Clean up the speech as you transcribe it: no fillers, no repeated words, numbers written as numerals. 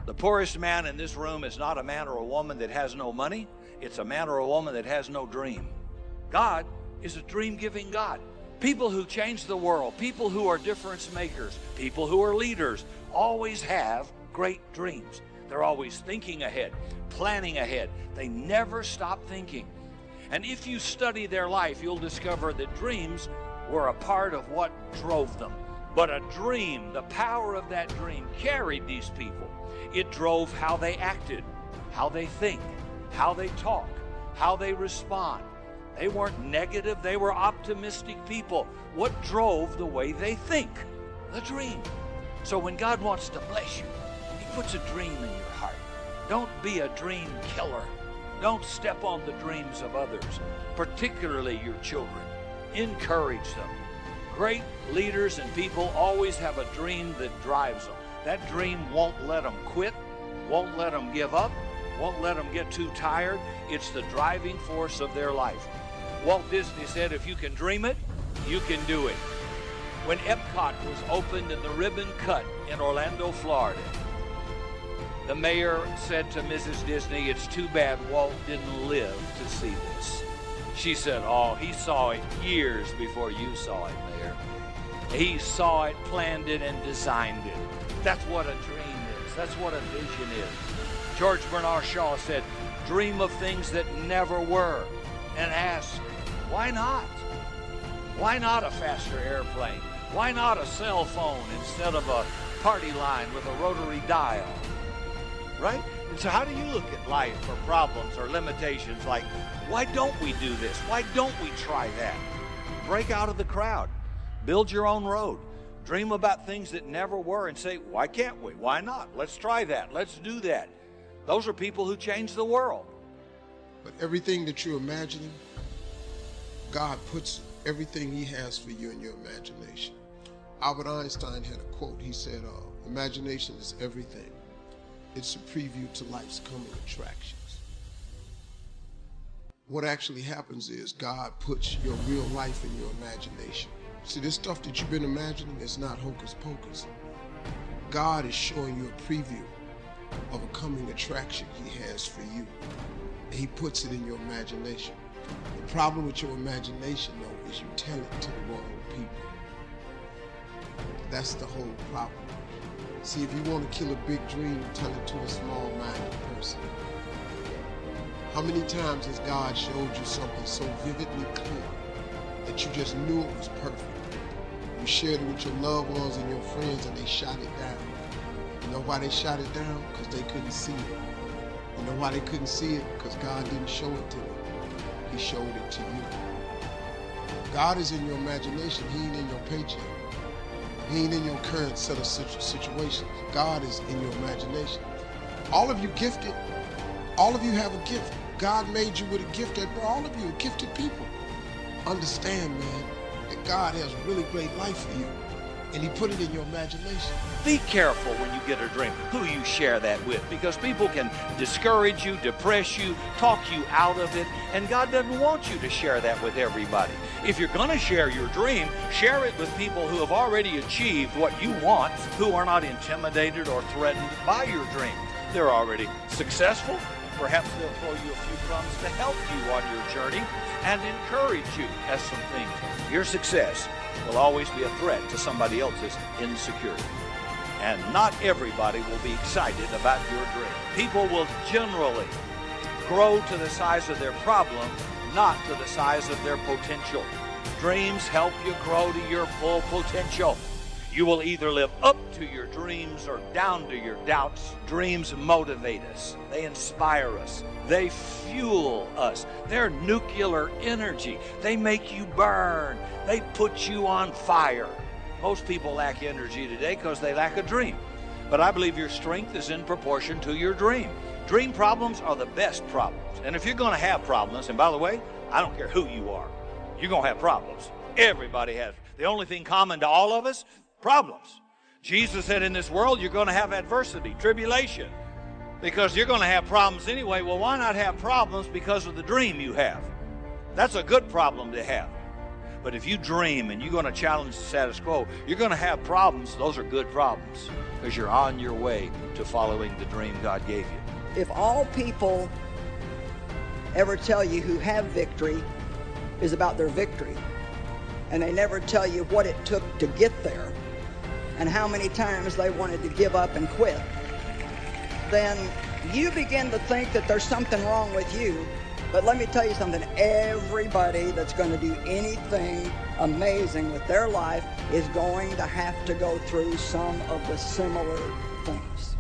The poorest man in this room is not a man or a woman that has no money. It's a man or a woman that has no dream. God is a dream-giving God. People who change the world, people who are difference makers, people who are leaders, always have great dreams. They're always thinking ahead, planning ahead. They never stop thinking. And if you study their life, you'll discover that dreams were a part of what drove them. But a dream, the power of that dream, carried these people. It drove how they acted, how they think, how they talk, how they respond. They weren't negative, they were optimistic people. What drove the way they think? The dream. So when God wants to bless you, He puts a dream in your heart. Don't be a dream killer. Don't step on the dreams of others, particularly your children. Encourage them. Great leaders and people always have a dream that drives them. That dream won't let them quit, won't let them give up, won't let them get too tired. It's the driving force of their life. Walt Disney said, if you can dream it, you can do it. When Epcot was opened and the ribbon cut in Orlando, Florida, the mayor said to Mrs. Disney, it's too bad Walt didn't live to see this. She said, oh, he saw it years before you saw it, Mayor. He saw it, planned it, and designed it. That's what a dream is. That's what a vision is. George Bernard Shaw said, dream of things that never were, and ask, why not? Why not a faster airplane? Why not a cell phone instead of a party line with a rotary dial? Right? And so how do you look at life or problems or limitations like, why don't we do this? Why don't we try that? Break out of the crowd. Build your own road. Dream about things that never were and say, why can't we? Why not? Let's try that. Let's do that. Those are people who change the world. But everything that you're imagining, God puts everything He has for you in your imagination. Albert Einstein had a quote. He said, imagination is everything. It's a preview to life's coming attractions. What actually happens is God puts your real life in your imagination. See, this stuff that you've been imagining is not hocus pocus. God is showing you a preview of a coming attraction He has for you. And He puts it in your imagination. The problem with your imagination, though, is you tell it to the wrong people. That's the whole problem. See, if you want to kill a big dream, tell it to a small-minded person. How many times has God showed you something so vividly clear that you just knew it was perfect? You shared it with your loved ones and your friends and they shot it down. You know why they shot it down? Because they couldn't see it. You know why they couldn't see it? Because God didn't show it to them. He showed it to you. God is in your imagination. He ain't in your paycheck. He ain't in your current set of situations. God is in your imagination. All of you gifted. All of you have a gift. God made you with a gift. All of you are gifted people. Understand, man, that God has a really great life for you. And He put it in your imagination. Be careful when you get a dream who you share that with, because people can discourage you, depress you, talk you out of it, and God doesn't want you to share that with everybody. If you're going to share your dream, share it with people who have already achieved what you want, who are not intimidated or threatened by your dream. They're already successful. Perhaps they'll throw you a few crumbs to help you on your journey and encourage you as some things. Your success will always be a threat to somebody else's insecurity. And not everybody will be excited about your dream. People will generally grow to the size of their problem, not to the size of their potential. Dreams help you grow to your full potential. You will either live up to your dreams or down to your doubts. Dreams motivate us. They inspire us. They fuel us. They're nuclear energy. They make you burn. They put you on fire. Most people lack energy today because they lack a dream. But I believe your strength is in proportion to your dream. Dream problems are the best problems. And if you're going to have problems, and by the way, I don't care who you are, you're going to have problems. Everybody has. The only thing common to all of us, problems. Jesus said in this world you're going to have adversity, tribulation, because you're going to have problems anyway. Well, why not have problems because of the dream you have? That's a good problem to have. But if you dream and you're going to challenge the status quo, you're going to have problems. Those are good problems. because you're on your way to following the dream God gave you. If all people ever tell you who have victory is about their victory, and they never tell you what it took to get there, and how many times they wanted to give up and quit, then you begin to think that there's something wrong with you. But let me tell you something, everybody that's going to do anything amazing with their life is going to have to go through some of the similar things.